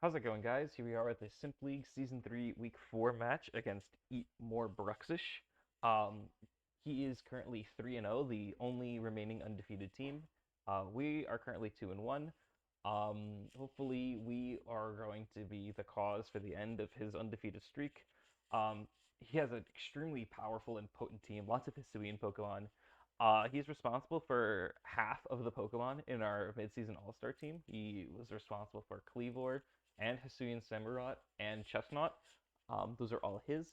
How's it going, guys? Here we are at the S.I.M.P League Season 3 Week 4 match against Eat More Bruxish. Um, he is currently 3-0, the only remaining undefeated team. We are currently 2-1. Hopefully, we are going to be the cause for the end of his undefeated streak. He has an extremely powerful and potent team, lots of Hisuian Pokemon. He's responsible for half of the Pokemon in our mid-season All-Star team. He was responsible for Cleavor, and Hisuian Samurott and Chestnut. Those are all his.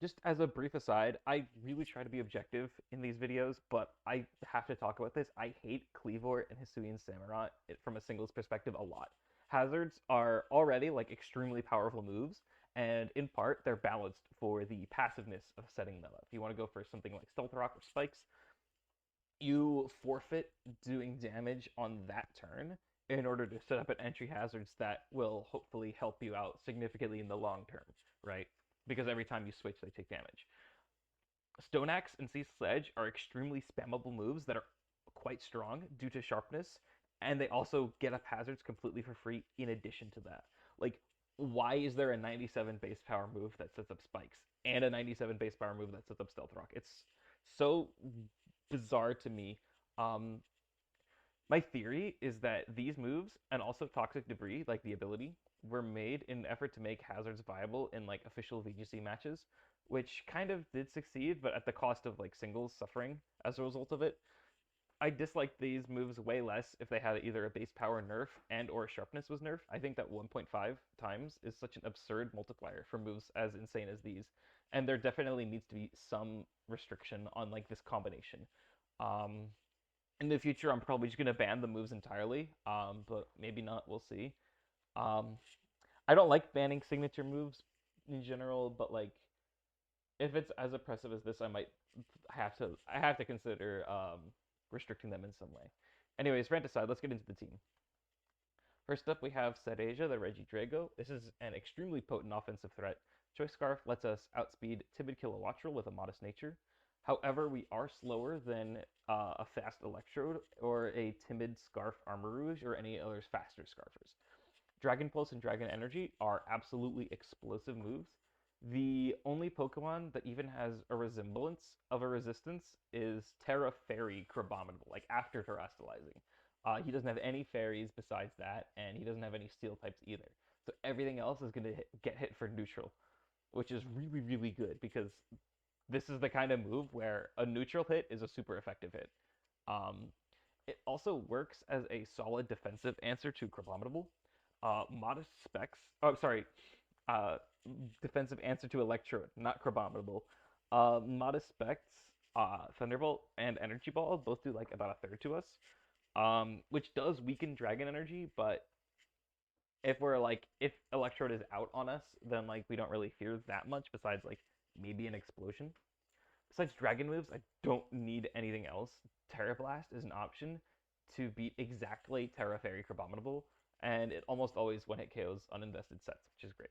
Just as a brief aside, I really try to be objective in these videos, but I have to talk about this. I hate Cleavor and Hisuian Samurott from a singles perspective a lot. Hazards are already like extremely powerful moves, and in part they're balanced for the passiveness of setting them up. If you want to go for something like Stealth Rock or Spikes, you forfeit doing damage on that turn in order to set up an entry hazards that will hopefully help you out significantly in the long term, right? Because every time you switch, they take damage. Stone Axe and Sea Sledge are extremely spammable moves that are quite strong due to sharpness, and they also get up hazards completely for free in addition to that. Like, why is there a 97 base power move that sets up spikes and a 97 base power move that sets up Stealth Rock? It's so bizarre to me. Um, my theory is that these moves and also Toxic Debris, like the ability, were made in an effort to make hazards viable in like official VGC matches, which kind of did succeed, but at the cost of like singles suffering as a result of it. I dislike these moves way less if they had either a base power nerf and or sharpness was nerfed. I think that 1.5 times is such an absurd multiplier for moves as insane as these, and there definitely needs to be some restriction on like this combination. Um, in the future, I'm probably just gonna ban the moves entirely, but maybe not. We'll see. Um, I don't like banning signature moves in general, but like if it's as oppressive as this, I have to consider restricting them in some way. Anyways, rant aside, let's get into the team. First up, we have Sereja, the Regidrago. This is an extremely potent offensive threat. Choice Scarf lets us outspeed Timid Kilowattrel with a modest nature. However, we are slower than a fast Electrode or a timid Scarf Armarouge or any other faster Scarfers. Dragon Pulse and Dragon Energy are absolutely explosive moves. The only Pokemon that even has a resemblance of a resistance is Terra Fairy Crabominable, like after Terastallizing. He doesn't have any fairies besides that, and he doesn't have any steel types either. So everything else is going to get hit for neutral, which is really, really good because this is the kind of move where a neutral hit is a super effective hit. Um, it also works as a solid defensive answer to Crabominable. Modest specs. Oh, sorry. Uh, Defensive answer to Electrode, not Crabominable. Modest specs. Thunderbolt and Energy Ball both do like about a third to us, which does weaken Dragon Energy. But if Electrode is out on us, then like we don't really fear that much. Besides like maybe an explosion. Besides Dragon moves, I don't need anything else. Terra Blast is an option to beat exactly Terra Fairy Crabominable, and it almost always one-hit KOs uninvested sets, which is great.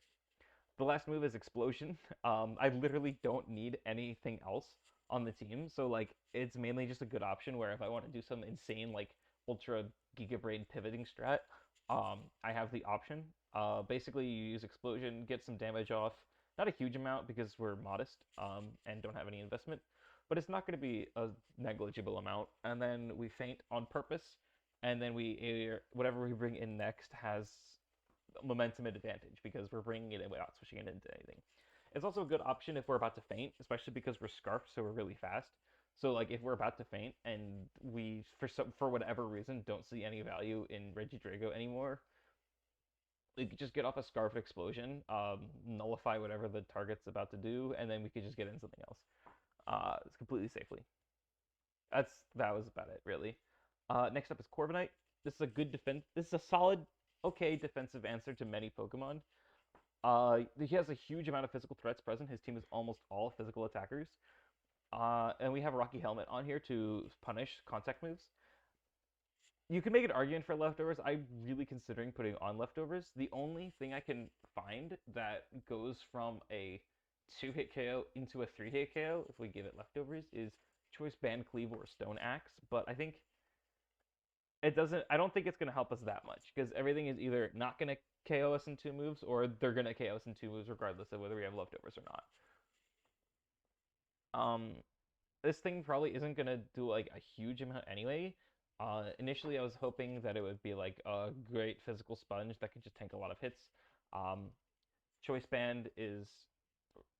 The last move is Explosion. I literally don't need anything else on the team, so like it's mainly just a good option where if I want to do some insane like Ultra Giga Brain pivoting strat, I have the option. Basically, you use Explosion, get some damage off, not a huge amount because we're modest and don't have any investment, but it's not going to be a negligible amount. And then we feint on purpose, and then whatever we bring in next has momentum advantage because we're bringing it in without switching it into anything. It's also a good option if we're about to feint, especially because we're scarfed, so we're really fast. So like if we're about to feint and we for whatever reason don't see any value in Regidrago anymore, we could just get off a Scarf Explosion, nullify whatever the target's about to do, and then we could just get in something else. It's completely safely. That was about it really. Next up is Corviknight. This is a good defense. This is a solid, okay defensive answer to many Pokemon. He has a huge amount of physical threats present. His team is almost all physical attackers. And we have Rocky Helmet on here to punish contact moves. You can make an argument for leftovers. I'm really considering putting on leftovers. The only thing I can find that goes from a 2-hit KO into a 3-hit KO, if we give it leftovers, is Choice Band Cleave or Stone Axe. But I think it doesn't. I don't think it's gonna help us that much because everything is either not gonna KO us in 2 moves or they're gonna KO us in 2 moves regardless of whether we have leftovers or not. Um, this thing probably isn't gonna do like a huge amount anyway. Initially, I was hoping that it would be like a great physical sponge that could just tank a lot of hits. Um, Choice Band is,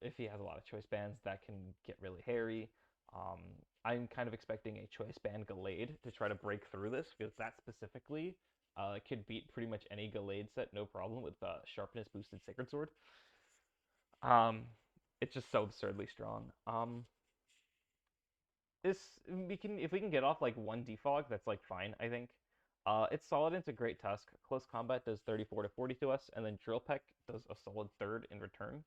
if he has a lot of choice bands, that can get really hairy. Um, I'm kind of expecting a choice band Gallade to try to break through this because that specifically could beat pretty much any Gallade set no problem with sharpness boosted Sacred Sword. Um, it's just so absurdly strong. This we can if we can get off like one defog, that's like fine, I think. It's solid into Great Tusk. Close combat does 34 to 40 to us, and then Drill Peck does a solid third in return.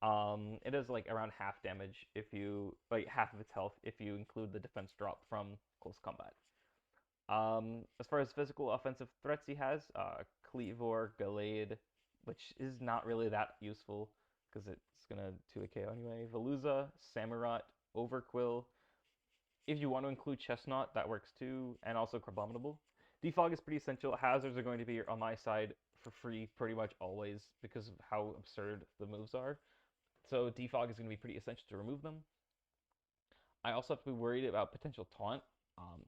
It does like around half damage if you like half of its health if you include the defense drop from close combat. As far as physical offensive threats he has, Cleavor, Gallade, which is not really that useful because it's gonna 2 KO anyway. Veluza, Samurott, Overquill, if you want to include Chestnut, that works too, and also Crabominable. Defog is pretty essential. Hazards are going to be on my side for free pretty much always because of how absurd the moves are. So defog is going to be pretty essential to remove them. I also have to be worried about potential taunt.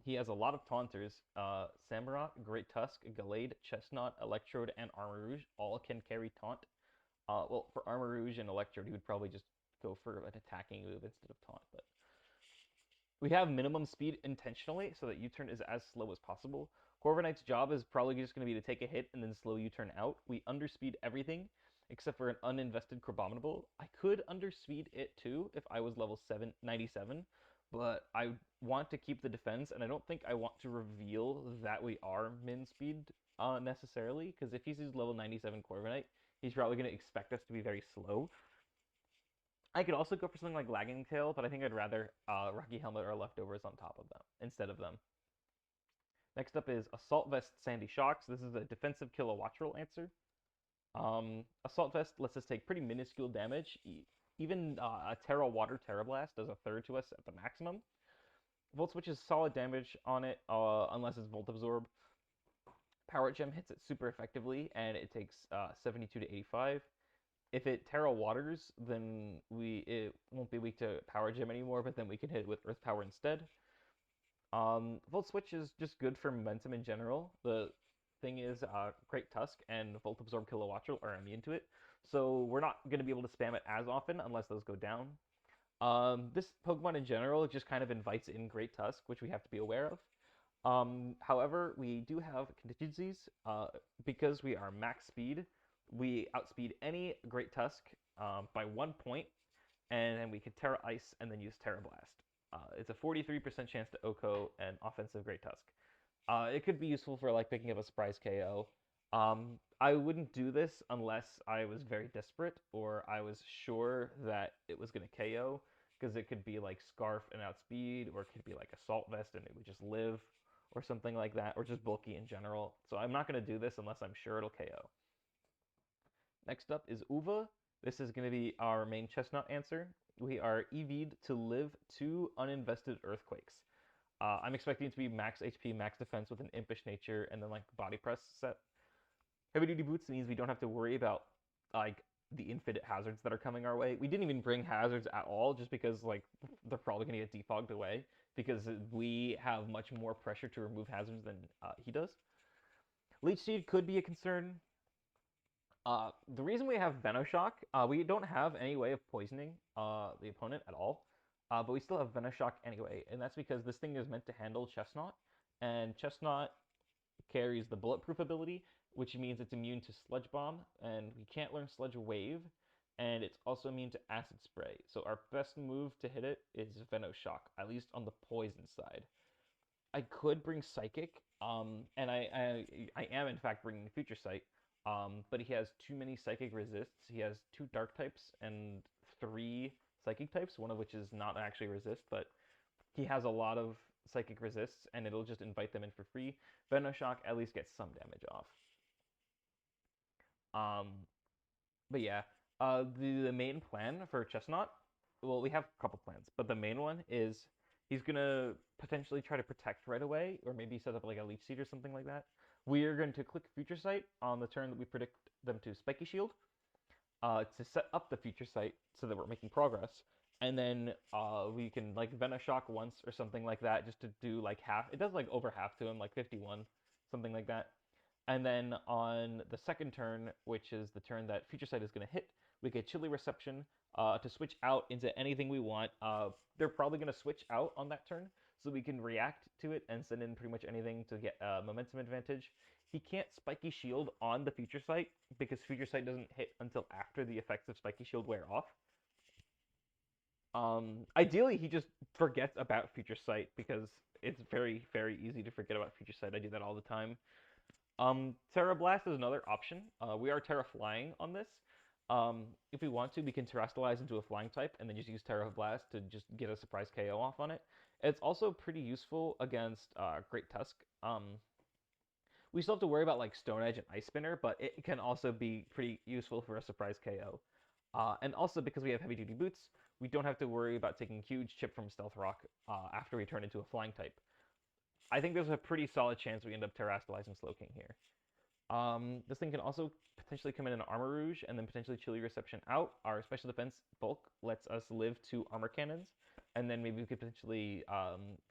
He has a lot of taunters. Samurott, Great Tusk, Gallade, Chestnut, Electrode, and Armor Rouge all can carry taunt. Well, for Armor Rouge and Electrode, he would probably just go for an attacking move instead of taunt, but we have minimum speed intentionally so that U-turn is as slow as possible. Corviknight's Knight's job is probably just going to be to take a hit and then slow U-turn out. We underspeed everything except for an uninvested Crabominable. I could underspeed it too if I was level 97, but I want to keep the defense, and I don't think I want to reveal that we are min speed necessarily, because if he's level 97 Corviknight, he's probably going to expect us to be very slow. I could also go for something like Lagging Tail, but I think I'd rather Rocky Helmet or Leftovers on top of them instead of them. Next up is Assault Vest Sandy Shocks. This is a defensive Kilowattrel answer. Assault Vest lets us take pretty minuscule damage. Even a Terra Water Terra Blast does a third to us at the maximum. Volt Switch is solid damage on it, unless it's Volt Absorb. Power Gem hits it super effectively, and it takes 72 to 85. If it Terra Waters, then it won't be weak to Power Gem anymore, but then we can hit it with Earth Power instead. Volt Switch is just good for momentum in general. The thing is, Great Tusk and Volt Absorb Kilowattrel are immune to it, so we're not going to be able to spam it as often unless those go down. This Pokemon in general just kind of invites in Great Tusk, which we have to be aware of. However, we do have contingencies. Because we are max speed, we outspeed any Great Tusk by 1 point, and then we can Terra Ice and then use Terra Blast. It's a 43% chance to OHKO an offensive Great Tusk. It could be useful for like picking up a surprise KO. I wouldn't do this unless I was very desperate or I was sure that it was going to KO, because it could be like Scarf and outspeed, or it could be like Assault Vest and it would just live, or something like that, or just bulky in general. So I'm not going to do this unless I'm sure it'll KO. Next up is Uva. This is going to be our main Chestnut answer. We are EV'd to live 2 uninvested Earthquakes. I'm expecting it to be max HP, max defense with an impish nature, and then like body press set. Heavy duty boots means we don't have to worry about like the infinite hazards that are coming our way. We didn't even bring hazards at all, just because like they're probably gonna get defogged away because we have much more pressure to remove hazards than he does. Leech Seed could be a concern. The reason we have Venoshock, we don't have any way of poisoning the opponent at all, but we still have Venoshock anyway, and that's because this thing is meant to handle Chestnut, and Chestnut carries the bulletproof ability, which means it's immune to Sludge Bomb, and we can't learn Sludge Wave, and it's also immune to Acid Spray. So our best move to hit it is Venoshock, at least on the poison side. I could bring Psychic, and I am in fact bringing Future Sight, but he has too many Psychic resists. He has 2 Dark types and 3 Psychic types, one of which is not actually resist, but he has a lot of Psychic resists, and it'll just invite them in for free. Venoshock at least gets some damage off. Um, but yeah, the main plan for Chestnut, well, we have a couple plans, but the main one is He's gonna potentially try to protect right away, or maybe set up like a leech seed or something like that. We are going to click Future Sight on the turn that we predict them to Spiky Shield to set up the Future Sight so that we're making progress. And then we can like Venoshock once or something like that just to do like half. It does like over half to him, like 51, something like that. And then on the second turn, which is the turn that Future Sight is going to hit, we get Chilly Reception to switch out into anything we want. They're probably going to switch out on that turn, so we can react to it and send in pretty much anything to get momentum advantage. He can't Spiky Shield on the Future Sight because Future Sight doesn't hit until after the effects of Spiky Shield wear off. Ideally, he just forgets about Future Sight because it's very, very easy to forget about Future Sight. I do that all the time. Terra Blast is another option. We are Terra Flying on this. If we want to, we can Terrastalize into a flying type and then just use Terra Blast to just get a surprise KO off on it. It's also pretty useful against Great Tusk. We still have to worry about like Stone Edge and Ice Spinner, but it can also be pretty useful for a surprise KO. And also because we have heavy duty boots, we don't have to worry about taking huge chip from Stealth Rock after we turn into a flying type. I think there's a pretty solid chance we end up Terrastalizing Slowking here. This thing can also potentially come in an Armor Rouge and then potentially Chilly Reception out. Our special defense bulk lets us live 2 armor cannons, and then maybe we could potentially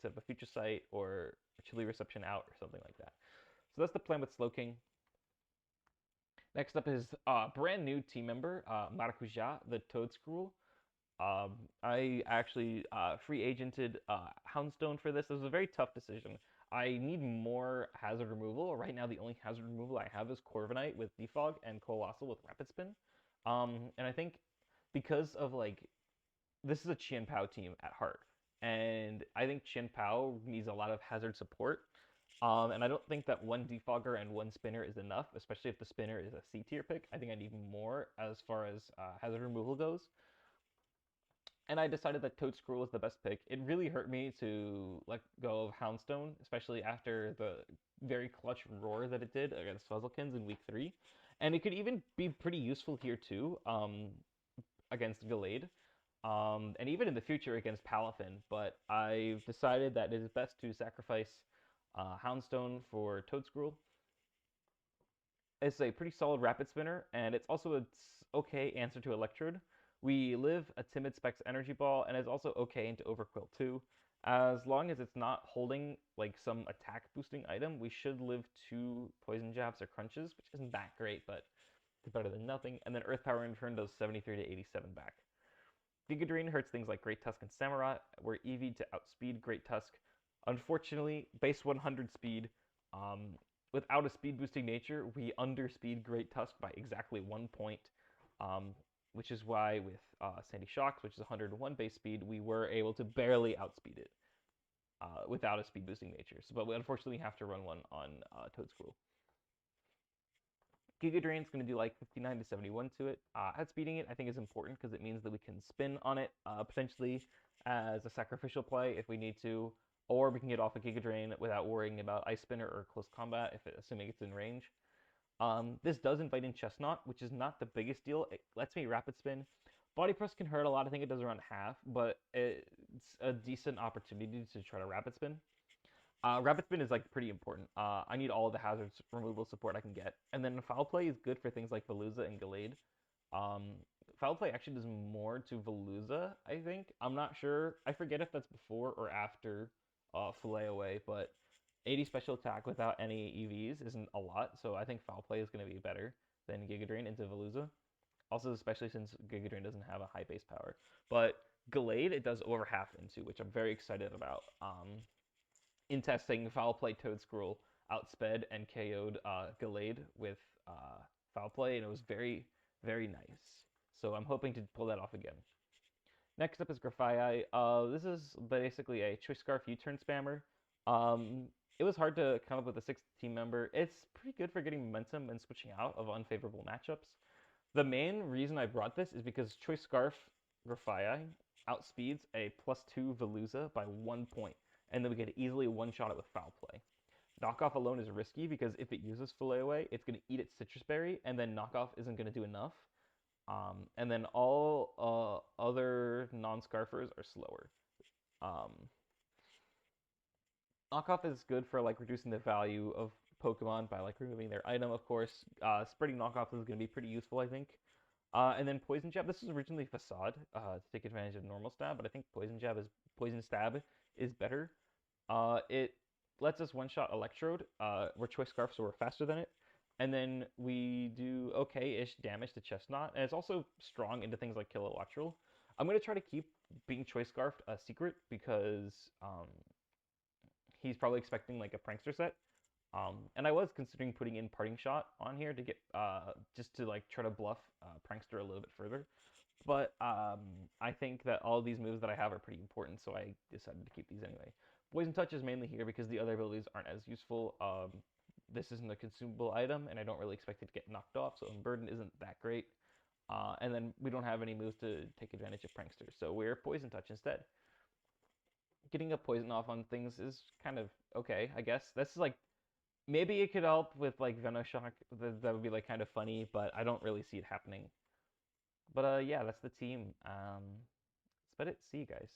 set up a Future Sight or Chilly Reception out or something like that. So that's the plan with Slowking. Next up is brand new team member, Maracuja, the Toadstool. I actually free agented Houndstone for this. This was a very tough decision. I need more hazard removal. Right now, the only hazard removal I have is Corviknight with Defog and Colossal with Rapid Spin. And I think because of like, this is a Qian Pao team at heart. And I think Qian Pao needs a lot of hazard support. And I don't think that one Defogger and one Spinner is enough, especially if the Spinner is a C tier pick. I think I need more as far as hazard removal goes. And I decided that Toadstool was the best pick. It really hurt me to let go of Houndstone, especially after the very clutch roar that it did against Fuzzlekins in week 3. And it could even be pretty useful here too, against Gallade. And even in the future against Palafin. But I've decided that it is best to sacrifice Houndstone for Toadstool. It's a pretty solid Rapid Spinner, and it's also an okay answer to Electrode. We live a Timid Specs Energy Ball, and it's also okay into Overquill too. As long as it's not holding like some attack boosting item, we should live 2 Poison Jabs or Crunches, which isn't that great, but it's better than nothing. And then Earth Power in turn does 73 to 87 back. Giga Drain hurts things like Great Tusk and Samurott. We're EV'd to outspeed Great Tusk. Unfortunately, base 100 speed, without a speed boosting nature, we underspeed Great Tusk by exactly 1 point, which is why with Sandy Shocks, which is 101 base speed, we were able to barely outspeed it without a speed boosting nature. So, but we unfortunately have to run one on Toadstool. Giga Drain is going to do like 59 to 71 to it. Outspeeding it, I think, is important because it means that we can spin on it potentially as a sacrificial play if we need to, or we can get off a Giga Drain without worrying about Ice Spinner or close combat, assuming it's in range. This does invite in Chestnut, which is not the biggest deal. It lets me Rapid Spin. Body Press can hurt a lot. I think it does around half, but it's a decent opportunity to try to Rapid Spin. Rapid Spin is like pretty important. I need all the hazard removal support I can get. And then Foul Play is good for things like Veluza and Gallade. Foul Play actually does more to Veluza, I think. I'm not sure. I forget if that's before or after Fillet Away, but 80 special attack without any EVs isn't a lot, so I think Foul Play is going to be better than Giga Drain into Veluza. Also, especially since Giga Drain doesn't have a high base power. But Gallade, it does over half into, which I'm very excited about. In testing, Foul Play Toadstool outsped and KO'd Gallade with Foul Play, and it was very, very nice. So I'm hoping to pull that off again. Next up is Grafii. This is basically a Choice Scarf U-turn spammer. It was hard to come up with a 6th team member. It's pretty good for getting momentum and switching out of unfavorable matchups. The main reason I brought this is because Choice Scarf Grafii outspeeds a +2 Veluza by 1 point, and then we can easily one-shot it with Foul Play. Knockoff alone is risky because if it uses Fillet Away, it's going to eat its Citrus Berry, and then Knockoff isn't going to do enough. And then all other non-Scarfers are slower. Knockoff is good for like reducing the value of Pokemon by like removing their item, of course. Spreading knockoff is going to be pretty useful, I think. And then Poison Jab. This was originally Facade to take advantage of normal stab, but I think Poison Stab is better. It lets us one-shot Electrode. We're Choice Scarf, so we're faster than it. And then we do okay-ish damage to Chestnut, and it's also strong into things like Kilowattrel. I'm gonna try to keep being Choice Scarfed a secret because he's probably expecting like a prankster set. And I was considering putting in Parting Shot on here to get just to like try to bluff prankster a little bit further. But I think that all these moves that I have are pretty important, so I decided to keep these anyway. Poison Touch is mainly here because the other abilities aren't as useful. This isn't a consumable item, and I don't really expect it to get knocked off, so Burden isn't that great. And then we don't have any moves to take advantage of Prankster, so we're Poison Touch instead. Getting a poison off on things is kind of okay, I guess. That's like maybe it could help with like Venoshock. That would be like kind of funny, but I don't really see it happening. But yeah, that's the team. Let's bet it. See you guys.